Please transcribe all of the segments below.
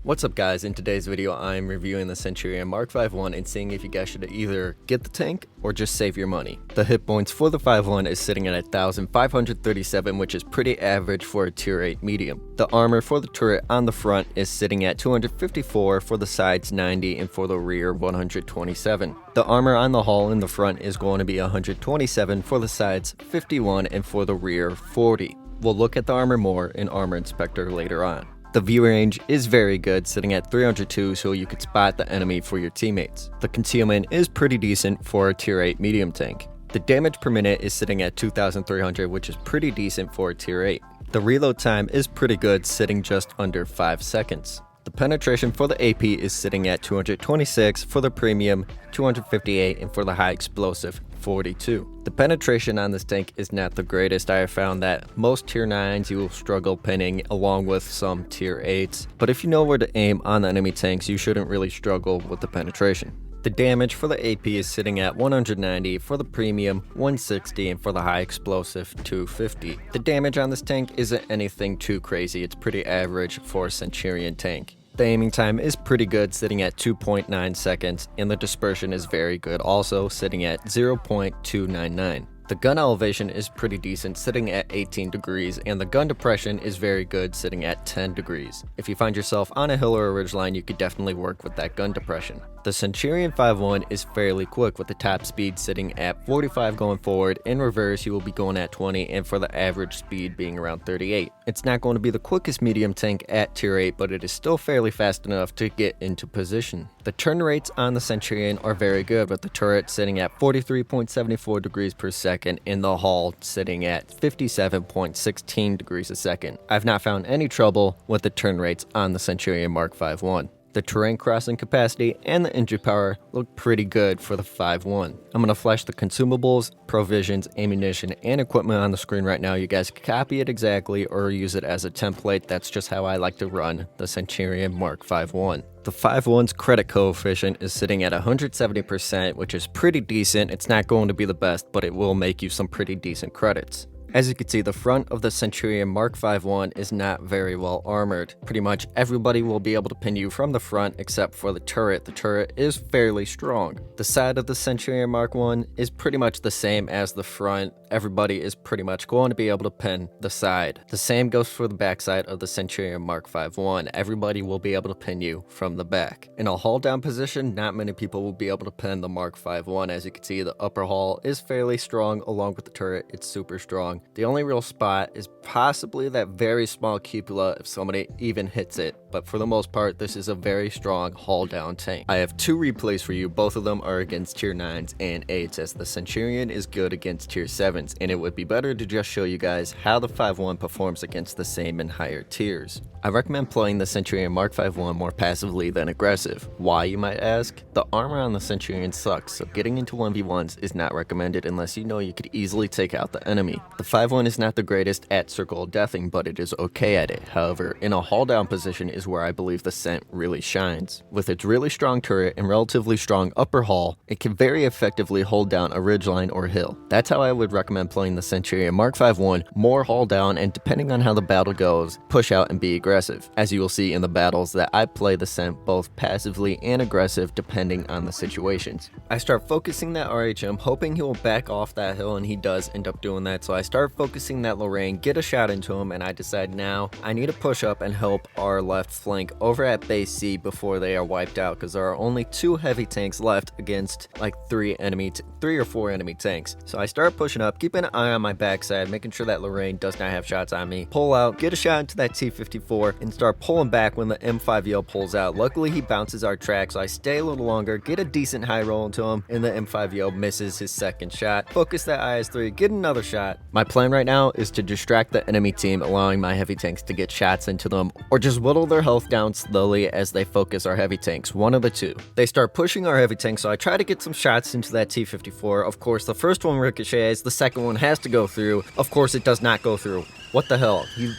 What's up guys, in today's video I'm reviewing the Centurion MK and seeing if you guys should either get the tank or just save your money. The hit points for the 5.1 is sitting at 1,537, which is pretty average for a tier 8 medium. The armor for the turret on the front is sitting at 254, for the sides 90, and for the rear 127. The armor on the hull in the front is going to be 127, for the sides 51, and for the rear 40. We'll look at the armor more in Armor Inspector later on. The view range is very good, sitting at 302, so you could spot the enemy for your teammates. The concealment is pretty decent for a tier 8 medium tank. The damage per minute is sitting at 2,300, which is pretty decent for a tier 8. The reload time is pretty good, sitting just under 5 seconds. The penetration for the AP is sitting at 226, for the premium 258, and for the high explosive 42. The penetration on this tank is not the greatest. I have found that most tier 9s you will struggle pinning along with some tier 8s, but if you know where to aim on the enemy tanks you shouldn't really struggle with the penetration. The damage for the AP is sitting at 190, for the premium 160, and for the high explosive 250. The damage on this tank isn't anything too crazy, it's pretty average for a Centurion tank. The aiming time is pretty good, sitting at 2.9 seconds, and the dispersion is very good, also sitting at 0.299. The gun elevation is pretty decent, sitting at 18 degrees, and the gun depression is very good, sitting at 10 degrees. If you find yourself on a hill or a ridgeline, you could definitely work with that gun depression. The Centurion 5.1 is fairly quick, with the top speed sitting at 45 going forward. In reverse you will be going at 20, and for the average speed being around 38. It's not going to be the quickest medium tank at tier 8, but it is still fairly fast enough to get into position. The turn rates on the Centurion are very good, with the turret sitting at 43.74 degrees per second and the hull sitting at 57.16 degrees a second. I've not found any trouble with the turn rates on the Centurion MK. The terrain crossing capacity and the engine power look pretty good for the 5.1. I'm going to flash the consumables, provisions, ammunition, and equipment on the screen right now. You guys can copy it exactly or use it as a template. That's just how I like to run the Centurion MK. The 5.1's credit coefficient is sitting at 170%, which is pretty decent. It's not going to be the best, but it will make you some pretty decent credits. As you can see, the front of the Centurion MK is not very well armored. Pretty much everybody will be able to pin you from the front except for the turret. The turret is fairly strong. The side of the Centurion MK is pretty much the same as the front. Everybody is pretty much going to be able to pin the side. The same goes for the backside of the Centurion MK. Everybody will be able to pin you from the back. In a hull down position, not many people will be able to pin the MK. As you can see, the upper hull is fairly strong along with the turret. It's super strong. The only real spot is possibly that very small cupola if somebody even hits it, but for the most part this is a very strong hull down tank. I have two replays for you, both of them are against tier 9s and 8s, as the Centurion is good against tier 7s, and it would be better to just show you guys how the 5.1 performs against the same and higher tiers. I recommend playing the Centurion MK more passively than aggressive. Why, you might ask? The armor on the Centurion sucks, so getting into 1v1s is not recommended unless you know you could easily take out the enemy. The 5.1 is not the greatest at circle deathing, but it is okay at it. However, in a hull down position is where I believe the Cent really shines. With its really strong turret and relatively strong upper hull, it can very effectively hold down a ridgeline or hill. That's how I would recommend playing the Centurion MK, more hull down, and depending on how the battle goes, push out and be aggressive. As you will see in the battles that I play the Cent both passively and aggressive depending on the situations. I start focusing that RHM, hoping he will back off that hill, and he does end up doing that, so I start focusing that Lorraine, get a shot into him, and I decide now I need to push up and help our left flank over at base C before they are wiped out, because there are only 2 heavy tanks left against like 3 or 4 enemy tanks. So I start pushing up, keeping an eye on my backside, making sure that Lorraine does not have shots on me. Pull out, get a shot into that T-54, and start pulling back when the M5 pulls out. Luckily he bounces our track, so I stay a little longer, get a decent high roll into him, and the M5 misses his second shot. Focus that IS-3, get another shot. My plan right now is to distract the enemy team, allowing my heavy tanks to get shots into them, or just whittle their health down slowly as they focus our heavy tanks, one of the two. They start pushing our heavy tanks, so I try to get some shots into that T-54. Of course, the first one ricochets, the second one has to go through. Of course, it does not go through. What the hell? He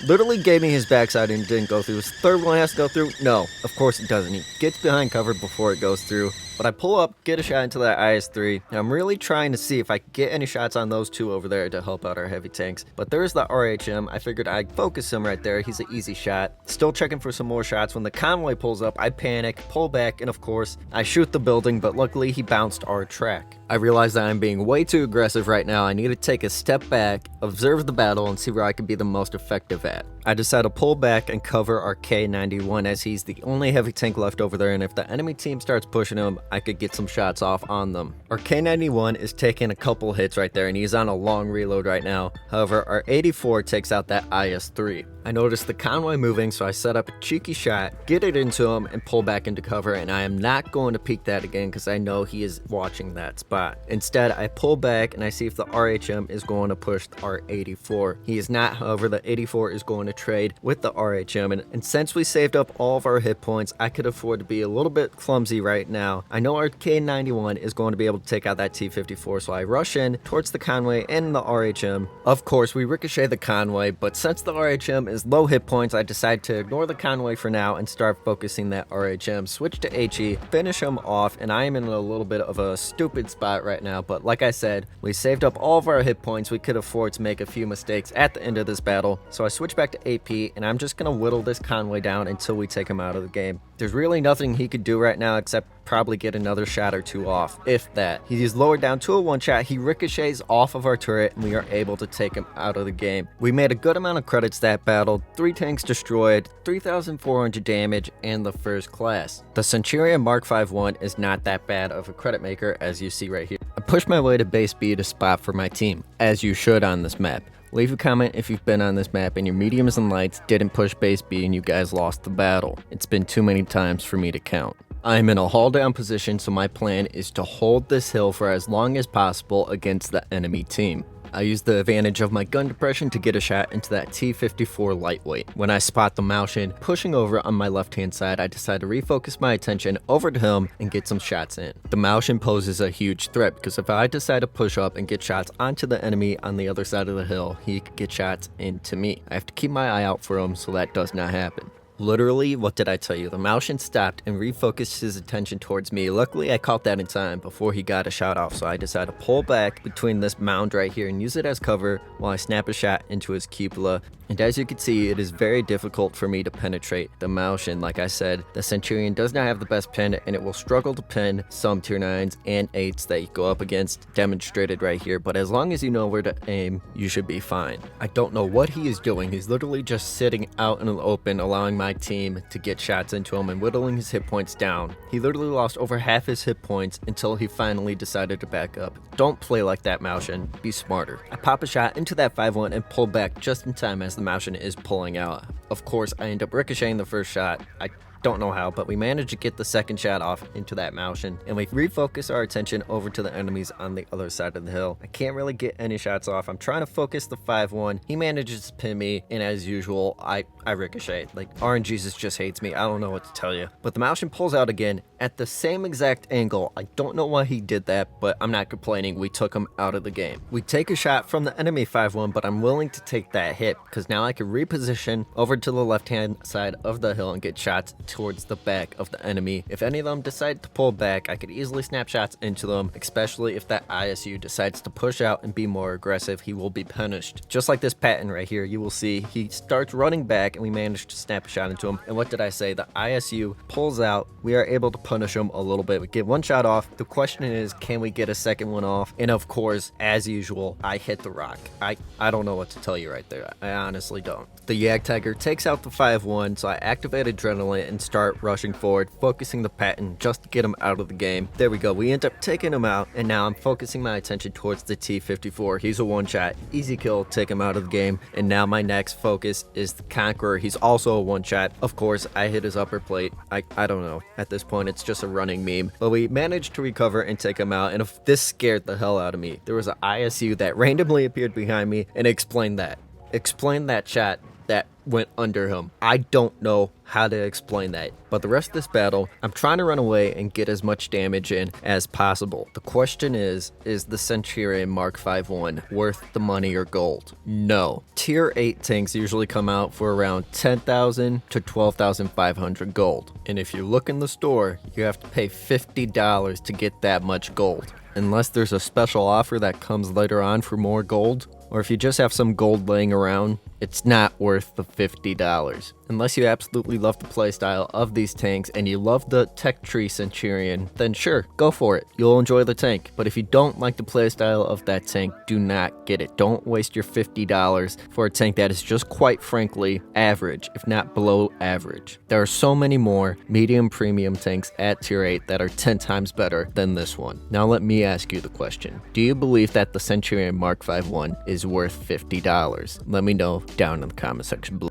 literally gave me his backside and didn't go through. His third one has to go through. No, of course it doesn't. He gets behind cover before it goes through. But I pull up, get a shot into that IS-3, and I'm really trying to see if I can get any shots on those two over there to help out our heavy tanks. But there's the RHM. I figured I'd focus him right there. He's an easy shot. Still checking for some more shots. When the convoy pulls up, I panic, pull back, and of course, I shoot the building, but luckily he bounced our track. I realize that I'm being way too aggressive right now. I need to take a step back, observe the battle, and see where I can be the most effective at. I decide to pull back and cover our K91 as he's the only heavy tank left over there, and if the enemy team starts pushing him, I could get some shots off on them. Our K91 is taking a couple hits right there, and he's on a long reload right now. However, our 84 takes out that IS-3. I notice the convoy moving, so I set up a cheeky shot, get it into him, and pull back into cover, and I am not going to peek that again because I know he is watching that spot. Instead, I pull back and I see if the RHM is going to push our 84. He is not, however, the 84 is going to trade with the RHM, and since we saved up all of our hit points, I could afford to be a little bit clumsy right now. I know our K91 is going to be able to take out that T-54, so I rush in towards the convoy and the RHM. Of course, we ricochet the convoy, but since the RHM is low hit points, I decide to ignore the convoy for now and start focusing that RHM, switch to HE, finish him off, and I am in a little bit of a stupid spot right now, but like I said, we saved up all of our hit points. We could afford to make a few mistakes at the end of this battle, so I switch back to AP, and I'm just gonna whittle this convoy down until we take him out of the game. There's really nothing he could do right now except probably get another shot or two off, if that. He's lowered down to a one shot, he ricochets off of our turret, and we are able to take him out of the game. We made a good amount of credits that battle, 3 tanks destroyed, 3,400 damage, and the first class. The Centurion Mark 5-1 is not that bad of a credit maker as you see right here. I pushed my way to base B to spot for my team, as you should on this map. Leave a comment if you've been on this map and your mediums and lights didn't push base B and you guys lost the battle. It's been too many times for me to count. I'm in a haul down position, so my plan is to hold this hill for as long as possible against the enemy team. I use the advantage of my gun depression to get a shot into that T-54 lightweight. When I spot the Maushin pushing over on my left hand side, I decide to refocus my attention over to him and get some shots in. The Maushin poses a huge threat because if I decide to push up and get shots onto the enemy on the other side of the hill, he could get shots into me. I have to keep my eye out for him so that does not happen. Literally, what did I tell you? The Maushin stopped and refocused his attention towards me. Luckily, I caught that in time before he got a shot off, so I decided to pull back between this mound right here and use it as cover while I snap a shot into his cupola. And as you can see, it is very difficult for me to penetrate the Maushin. Like I said, the Centurion does not have the best pin, and it will struggle to pin some tier 9s and 8s that you go up against, demonstrated right here. But as long as you know where to aim, you should be fine. I don't know what he is doing. He's literally just sitting out in the open, allowing my team to get shots into him and whittling his hit points down. He literally lost over half his hit points until he finally decided to back up. Don't play like that, Maushin. Be smarter. I pop a shot into that 5-1 and pull back just in time as the Maushin is pulling out. Of course, I end up ricocheting the first shot. I don't know how, but we managed to get the second shot off into that Maushin, and we refocus our attention over to the enemies on the other side of the hill. I can't really get any shots off. I'm trying to focus the 5-1. He manages to pin me, and as usual, I ricochet. Like, RNGesus just hates me. I don't know what to tell you. But the Maushin pulls out again at the same exact angle. I don't know why he did that, but I'm not complaining. We took him out of the game. We take a shot from the enemy 5-1, but I'm willing to take that hit because now I can reposition over to the left-hand side of the hill and get shots towards the back of the enemy. If any of them decide to pull back, I could easily snap shots into them, especially if that ISU decides to push out and be more aggressive. He will be punished. Just like this pattern right here, you will see he starts running back and we manage to snap a shot into him. And what did I say? The ISU pulls out. We are able to punish him a little bit. We get one shot off. The question is, can we get a second one off? And of course, as usual, I hit the rock. I don't know what to tell you right there. I honestly don't. The Yag Tiger takes out the 5-1, so I activate Adrenaline and start rushing forward, focusing the pattern just to get him out of the game. There we go. We end up taking him out, and now I'm focusing my attention towards the T-54. He's a one-shot. Easy kill, take him out of the game. And now my next focus is the Conqueror. He's also a one-shot. Of course, I hit his upper plate. I don't know. At this point, it's just a running meme. But we managed to recover and take him out, and this scared the hell out of me. There was an ISU that randomly appeared behind me and explained that. Explain that, chat. that went under him. I don't know how to explain that. But the rest of this battle, I'm trying to run away and get as much damage in as possible. The question is the Centurion Mark 5-1 worth the money or gold? No. Tier 8 tanks usually come out for around 10,000 to 12,500 gold. And if you look in the store, you have to pay $50 to get that much gold. Unless there's a special offer that comes later on for more gold, or if you just have some gold laying around, it's not worth the $50. Unless you absolutely love the playstyle of these tanks and you love the tech tree Centurion, then sure, go for it. You'll enjoy the tank. But if you don't like the playstyle of that tank, do not get it. Don't waste your $50 for a tank that is just quite frankly average, if not below average. There are so many more medium premium tanks at tier 8 that are 10 times better than this one. Now let me ask you the question. Do you believe that the Centurion Mark 5-1 is worth $50? Let me know down in the comment section below.